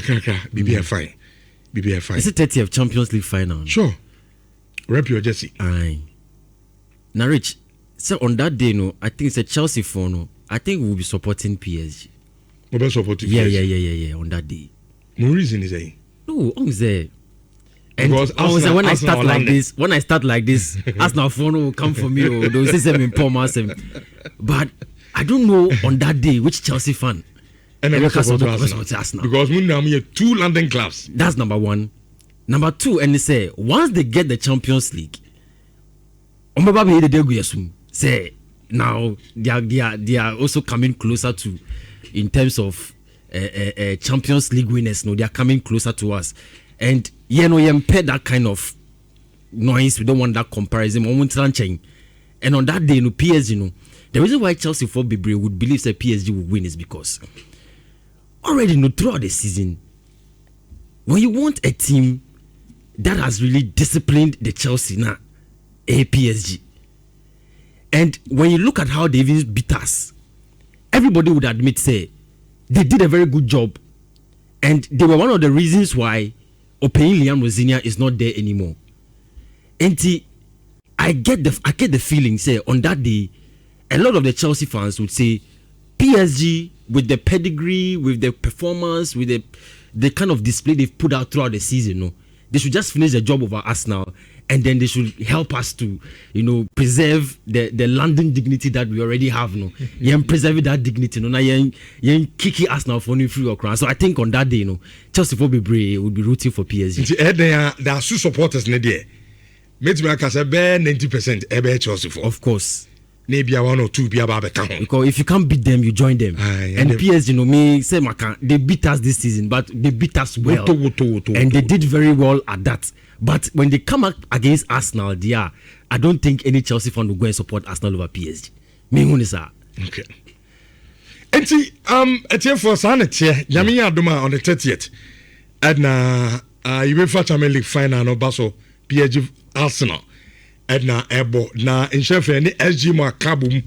Kakra. BBI fine. BBI fine. Is it 30th Champions League final? Sure. Rep your jersey. Aye. Now, Rich, so on that day, no, I think it's a Chelsea for no. I think we'll be supporting PSG. We'll be supporting PSG. Yeah. On that day. No reason is there. No, I'm there. And Because Arsenal, when I Arsenal start like this, Arsenal phone will come for me or they'll say something poor massive. But I don't know on that day which Chelsea fan. And Arsenal. Because we now have 2 London clubs. That's number 1. Number 2, and they say once they get the Champions League, say now they are also coming closer to, in terms of Champions League winners. No, they are coming closer to us, and you pay that kind of noise. We don't want that comparison. And on that day, PSG, the reason why Chelsea for Bibre would believe that PSG will win is because already throughout the season, when you want a team that has really disciplined the Chelsea now, PSG, and when you look at how they even beat us, everybody would admit, say, they did a very good job, and they were one of the reasons why Opeying Liam Rosinia is not there anymore. And I get the feeling, say, on that day, a lot of the Chelsea fans would say, PSG, with the pedigree, with the performance, with the kind of display they've put out throughout the season, they should just finish the job over Arsenal, and then they should help us to, preserve the London dignity that we already have. Preserve that dignity. Kiki Arsenal for new free or crown. So I think on that day, Chelsea for Bibre would be rooting for PSG. There are 2 supporters in there. Maybe I can say 90% Chelsea for. Of course. Maybe 1 or 2 because if you can't beat them, you join them. And PSG, they beat us this season, but they beat us well. And they did very well at that. But when they come up against Arsenal, I don't think any Chelsea fan will go and support Arsenal over PSG. Okay. And it's for Sanity, Yamiya Duma on the 30th. And UEFA Champions League final, no Basso, PSG Arsenal. Edna Ebo na Nshefe ni SG mo akabum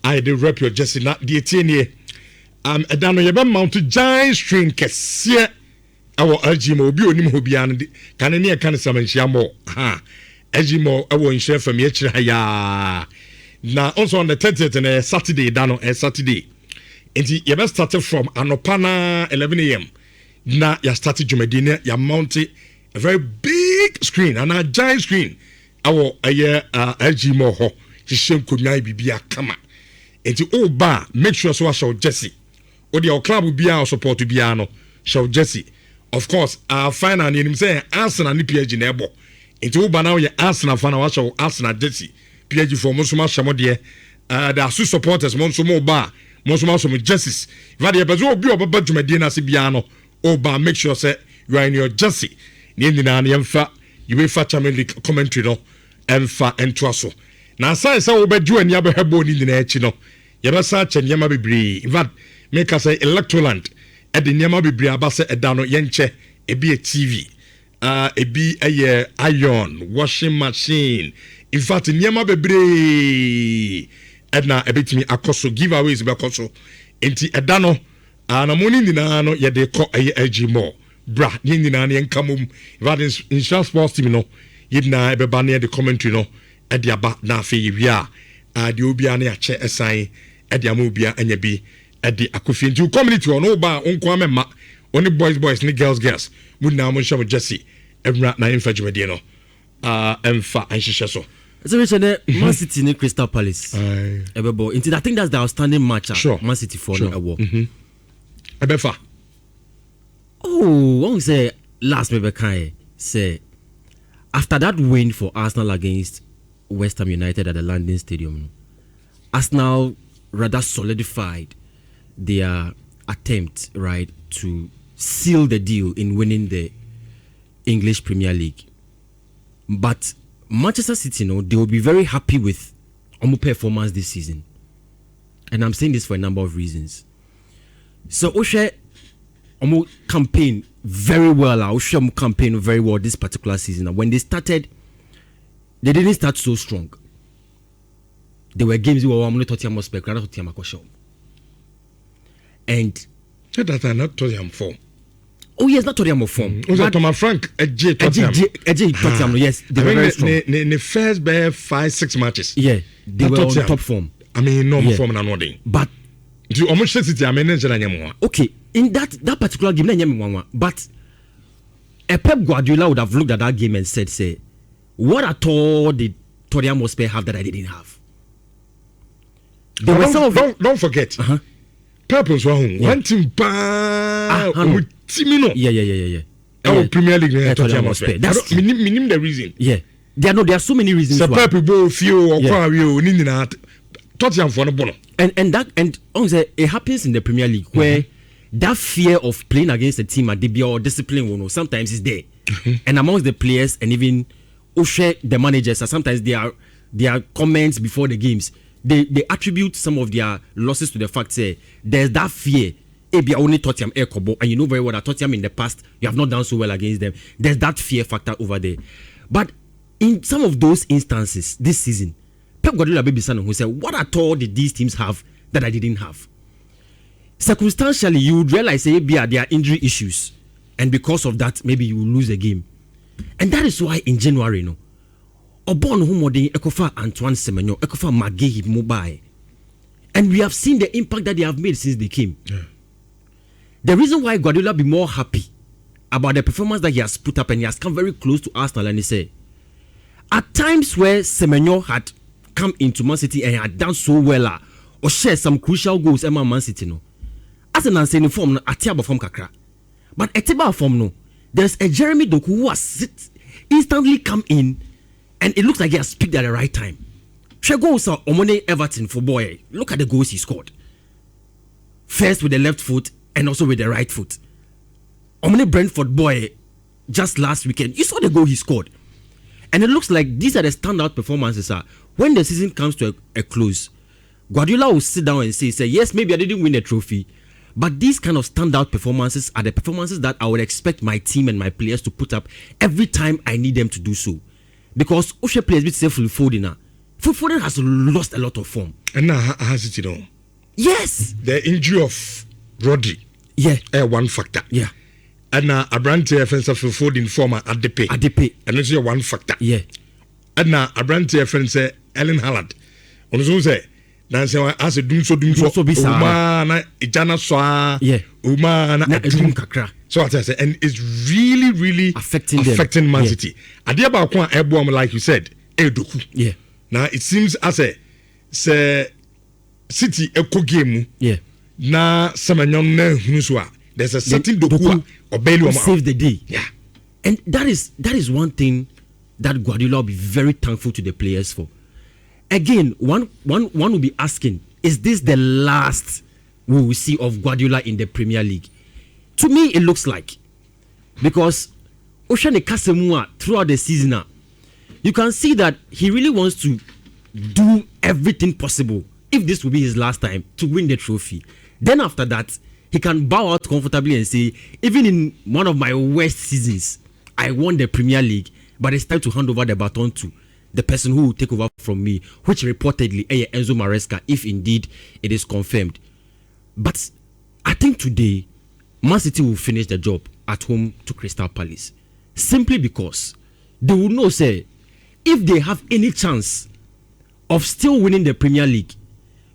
I dey rep your jersey na the 18 year edano ye be mount giant string kese awo SG mo obi onim ho bia no kan ne e kan samanhia mo ha SG mo awo Nshefe me akira ya na also on the 30th na Saturday dano Saturday enti ye be start from anopana 11 am na ya start Jumadine ya mount a very big screen and a giant screen. Awo LG mo ho hihye nkonwa bibia kama enti oba make sure so show jersey o de club bia o support bia no show jersey of course final ni nim say Arsenal ni PSG na ebo enti oba na ye Arsenal fan wa show Arsenal jersey PSG for musuma shamo de there are supporters mo nso mo ba mo nso so jerseys va de bezo obi obaba dwumadi na se bia no oba make sure say you are in your jersey ni nyina na yemfa UEFA Champions League commentary no emfa entwaso na sai say obedu ani abehebo ni nyina echi no yebesa che nyama bebre in fact make us say electroland e de nyama bebre abase eda no yenche ebi a TV ebi eye iron washing machine in fact nyama bebre edna ebetimi akoso giveaways be akoso enti eda no na moni nyina no ye de ko eye LG more bra nyina na enkamum that is insurance sports team no yidna ebeba na the commentary no e de aba na afi yia de obia na ache esan e de amobia anya bi e de akofi nti community no ba onko amema oni boys ni girls muna mo shamo Jesse evra na emfa dwumade no emfa anhihye so so we say Man City ni Crystal Palace ebebo into I think that's the outstanding match sure. Man City for no award ebefa one say last maybe can say after that win for Arsenal against West Ham United at the London Stadium, Arsenal rather solidified their attempt, right, to seal the deal in winning the English Premier League. But Manchester City, they will be very happy with Omo performance this season. And I'm saying this for a number of reasons. So Oshe Omo campaign very well. Oshe campaign very well this particular season. When they started, they didn't start so strong. There were games where I'm not Tottenham spec, rather Tottenham Akosho. And that are not Tottenham for. Oh yes, not Tottenham of form. Thomas Frank, Tottenham. Yes, they were very strong. The first 5-6 matches. Yeah, they were on top form. I mean, no form and nothing. But do almost City, I mean, okay, in that particular game, but a Pep Guardiola would have looked at that game and said, "Say, what at all did Tottenham Hotspur have that I didn't have?" Don't forget. Pep was one team. Yeah. Our Premier League, Tottenham Hotspur. That's minimum the reason. Yeah, there are so many reasons. So Pep will feel or Tottenham for the ball. And it happens in the Premier League where that fear of playing against a team at DB or discipline sometimes is there. And amongst the players and even the managers, sometimes their comments before the games, they attribute some of their losses to the fact that there's that fear. Only Tottenham and you know very well that Tottenham in the past you have not done so well against them. There's that fear factor over there. But in some of those instances this season, Pep Guardiola baby son who said, what at all did these teams have that I didn't have? Circumstantially, you would realize there are injury issues, and because of that, maybe you will lose a game. And that is why in January, Obon Humodin Ekofa Antoine Semenyo, Ekofa Magehi Mobile. And we have seen the impact that they have made since they came. Yeah. The reason why Guardiola be more happy about the performance that he has put up, and he has come very close to Arsenal, and he said, at times where Semenyo had come into Man City and had done so well, or share some crucial goals in Man City, as an answer form, Atiaba form kakra. But Etiba form, there's a Jeremy Doku who has instantly come in, and it looks like he has picked at the right time. She goes Omone Everton for boy. Look at the goals he scored. First with the left foot and also with the right foot. Omone Brentford boy, just last weekend, you saw the goal he scored. And it looks like these are the standout performances. When the season comes to a close, Guardiola will sit down and say, yes, maybe I didn't win a trophy, but these kind of standout performances are the performances that I would expect my team and my players to put up every time I need them to do so. Because Oshe players with Foden has lost a lot of form. And now has it, Yes. The injury of Rodri. Yeah. One factor. Yeah. And now Abrante offensive Foden former at the pay. And it's one factor. Yeah. And now Abrante offensive Ellen Haaland. On the say, as a doom so Uma Ijana Swa. Yeah. Uma Kakra. So what I say, and it's really affecting Man City. Adiaba Kwan Airborne, like you said, Edoku. Yeah. Now it seems as a City Eco game. Yeah. Na Samanyon Nuswa. There's a certain Doku or Bailey save the day. Yeah. And that is one thing that Guardiola will be very thankful to the players for. Again, one will be asking, is this the last we will see of Guardiola in the Premier League? To me, it looks like. Because Oshane Kasemua throughout the season, you can see that he really wants to do everything possible, if this will be his last time, to win the trophy. Then after that, he can bow out comfortably and say, even in one of my worst seasons, I won the Premier League, but it's time to hand over the baton to the person who will take over from me, which reportedly Enzo Maresca, if indeed it is confirmed. But I think today, Man City will finish the job at home to Crystal Palace. Simply because they will know, say, if they have any chance of still winning the Premier League,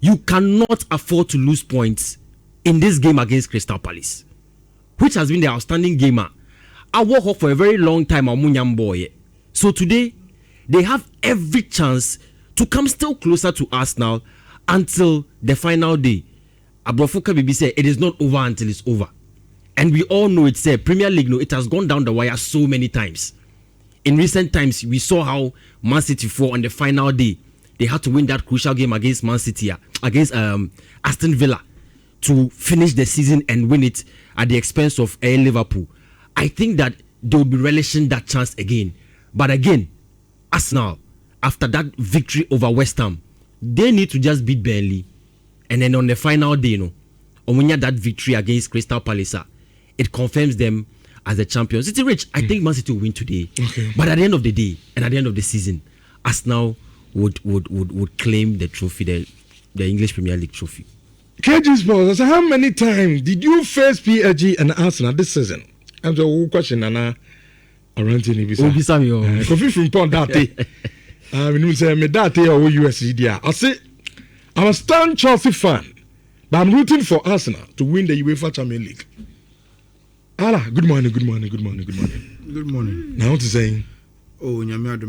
you cannot afford to lose points in this game against Crystal Palace, which has been the outstanding gamer. I worked up for a very long time, so today, they have every chance to come still closer to Arsenal until the final day. Abrofoka Bibi said it is not over until it's over. And we all know it's a Premier League, it has gone down the wire so many times. In recent times, we saw how Man City fought on the final day. They had to win that crucial game against Man City, against Aston Villa, to finish the season and win it at the expense of Liverpool. I think that they will be relishing that chance again. But again, Arsenal, after that victory over West Ham, they need to just beat Burnley. And then on the final day, when you have that victory against Crystal Palace, it confirms them as the champions. It's rich. I think Man City will win today. Okay. But at the end of the day and at the end of the season, Arsenal would claim the trophy, the English Premier League trophy. KG Sports, how many times did you face PSG and Arsenal this season? And so question Nana around in Ibisa. Obisa me. Coffee from Pond that day. We know say me that day or USC there. I say I'm a stern Chelsea fan, but I'm rooting for Arsenal to win the UEFA Champions League. Good morning. Good morning. Now what you saying? Oh, Nyame